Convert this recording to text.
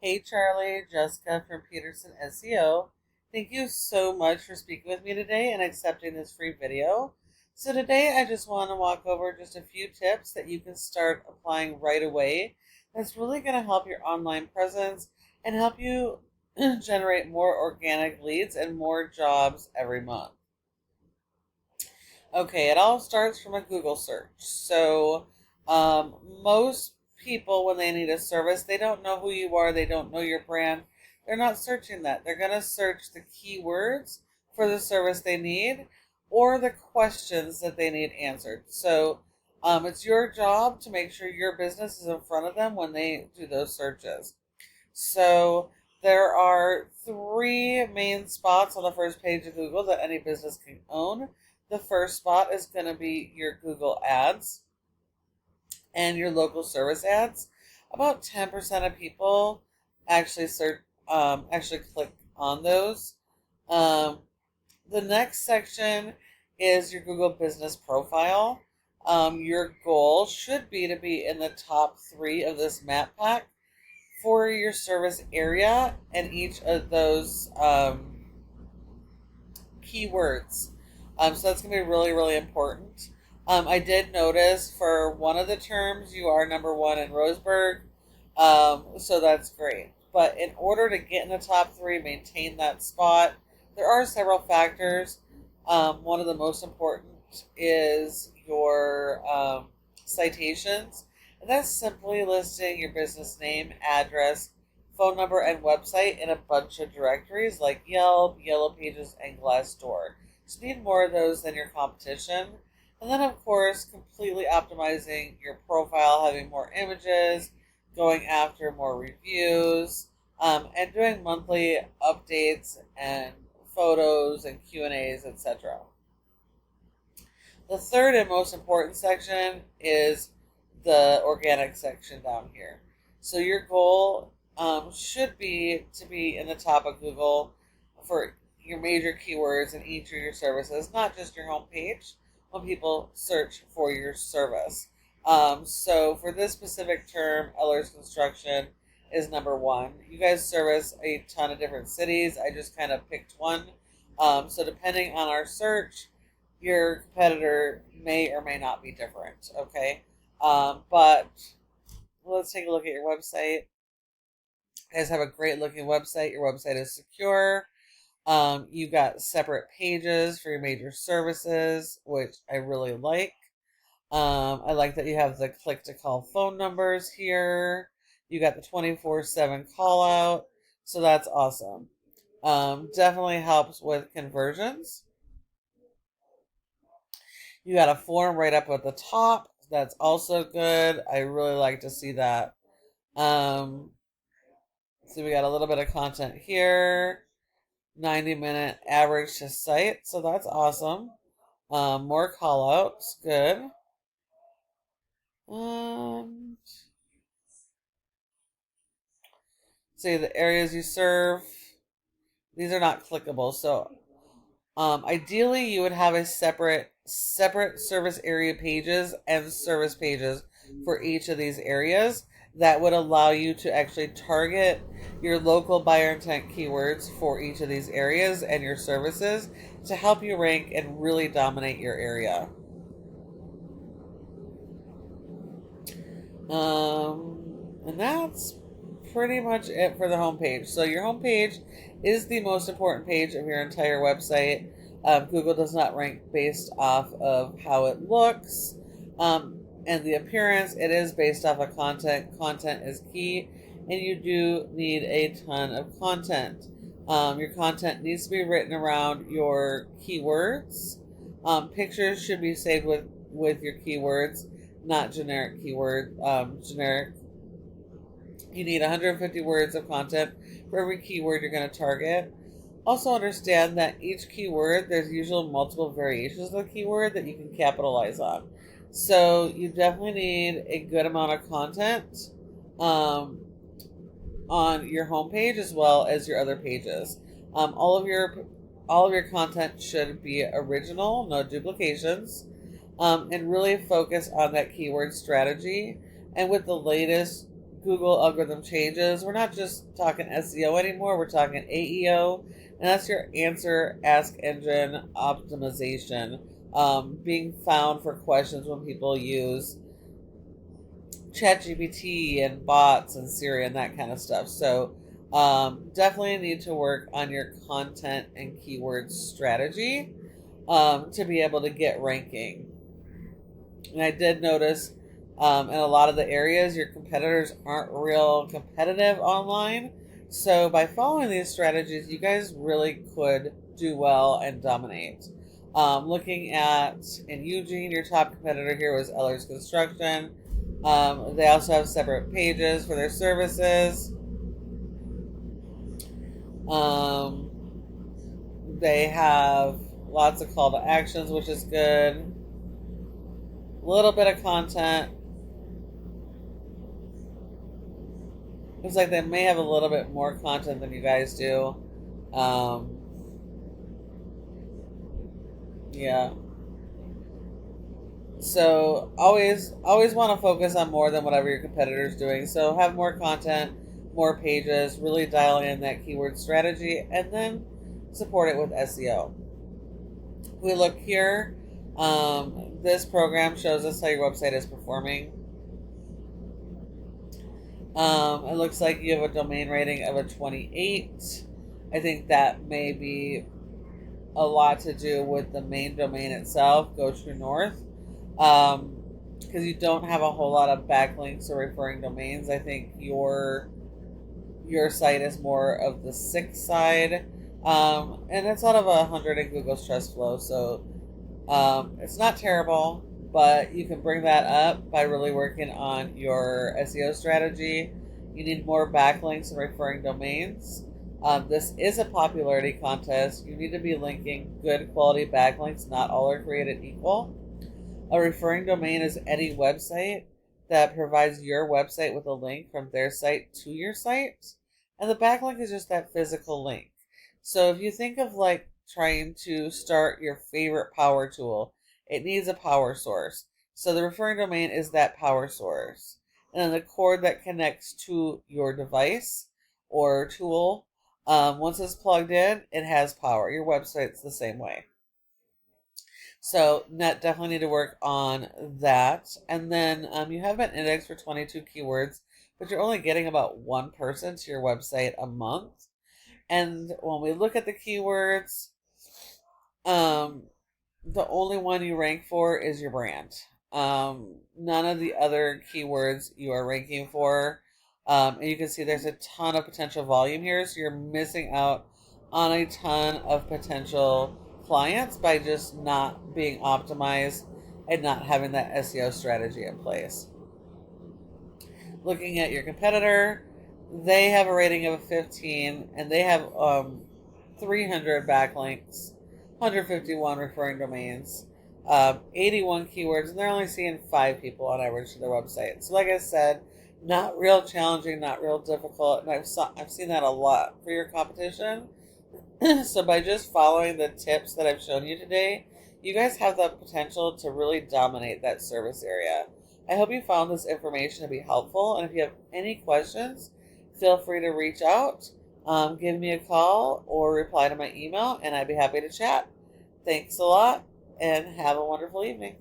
Hey Charlie, Jessica from Peterson SEO. Thank you so much for speaking with me today and accepting this free video. So today I just want to walk over just a few tips that you can start applying right away. That's really going to help your online presence and help you generate more organic leads and more jobs every month. Okay, it all starts from a Google search. Most people, when they need a service, they don't know who you are, they don't know your brand. They're not searching that. They're going to search the keywords for the service they need or the questions that they need answered. It's your job to make sure your business is in front of them when they do those searches. So, there are three main spots on the first page of Google that any business can own. The first spot is going to be your Google ads and your local service ads. About 10% of people actually click on those. Um, the next section is your Google business profile. Your goal should be to be in the top three of this map pack for your service area and each of those keywords. So that's going to be really, really important. I did notice for one of the terms you are number one in Roseburg, so that's great. But in order to get in the top three, maintain that spot, there are several factors. One of the most important is your citations, and that's simply listing your business name, address, phone number, and website in a bunch of directories like Yelp, Yellow Pages, and Glassdoor. Just need more of those than your competition. And then, of course, completely optimizing your profile, having more images, going after more reviews, and doing monthly updates and photos and Q&As, etc. The third and most important section is the organic section down here. So your goal should be to be in the top of Google for your major keywords in each of your services, not just your homepage when people search for your service. So for this specific term, Eller's Construction is number one. You guys service a ton of different cities. I just kind of picked one. So depending on our search, your competitor may or may not be different. Okay. But let's take a look at your website. You guys have a great looking website. Your website is secure. You've got separate pages for your major services, which I really like. I like that you have the click to call phone numbers here. You got the 24/7 call out. So that's awesome. Definitely helps with conversions. You got a form right up at the top. That's also good. I really like to see that. Um, so we got a little bit of content here. 90-minute average to site. So that's awesome. More call outs. Good. See the areas you serve. These are not clickable. So ideally you would have a separate service area pages and service pages for each of these areas that would allow you to actually target your local buyer intent keywords for each of these areas and your services to help you rank and really dominate your area. And that's pretty much it for the homepage. So your homepage is the most important page of your entire website. Google does not rank based off of how it looks and the appearance. It is based off of content. Content is key, and you do need a ton of content. Your content needs to be written around your keywords. Pictures should be saved with your keywords, not generic keyword. Generic. You need 150 words of content for every keyword you're going to target. Also understand that each keyword, there's usually multiple variations of the keyword that you can capitalize on. So you definitely need a good amount of content on your homepage as well as your other pages. All of your content should be original, no duplications, and really focus on that keyword strategy. And with the latest Google algorithm changes. We're not just talking SEO anymore, we're talking AEO, and that's your answer ask engine optimization. Being found for questions when people use ChatGPT and bots and Siri and that kind of stuff. So definitely need to work on your content and keyword strategy to be able to get ranking. And I did notice in a lot of the areas, your competitors aren't real competitive online. So by following these strategies, you guys really could do well and dominate. Looking at in Eugene, your top competitor here was Eller's Construction. They also have separate pages for their services. Um, they have lots of call to actions, which is good. A little bit of content. Looks like they may have a little bit more content than you guys do. Yeah. So always want to focus on more than whatever your competitor's doing. So have more content, more pages, really dial in that keyword strategy, and then support it with SEO. We look here. This program shows us how your website is performing. It looks like you have a domain rating of a 28. I think that may be a lot to do with the main domain itself, Go True North. Because you don't have a whole lot of backlinks or referring domains. I think your site is more of the 6 side. And it's out of 100 in Google's Trust Flow, so it's not terrible, but you can bring that up by really working on your SEO strategy. You need more backlinks and referring domains. This is a popularity contest. You need to be linking good quality backlinks. Not all are created equal. A referring domain is any website that provides your website with a link from their site to your site. And the backlink is just that physical link. So if you think of like trying to start your favorite power tool, it needs a power source. So the referring domain is that power source. And then the cord that connects to your device or tool, once it's plugged in, it has power. Your website's the same way. So definitely need to work on that. And then you have an index for 22 keywords, but you're only getting about one person to your website a month. And when we look at the keywords, the only one you rank for is your brand. None of the other keywords you are ranking for. And you can see there's a ton of potential volume here, so you're missing out on a ton of potential clients by just not being optimized and not having that SEO strategy in place. Looking at your competitor, they have a rating of a 15 and they have 300 backlinks, 151 referring domains, 81 keywords, and they're only seeing 5 people on average to their website. So like I said, not real challenging, not real difficult, and I've seen that a lot for your competition. So by just following the tips that I've shown you today, you guys have the potential to really dominate that service area. I hope you found this information to be helpful, and if you have any questions, feel free to reach out, give me a call, or reply to my email, and I'd be happy to chat. Thanks a lot, and have a wonderful evening.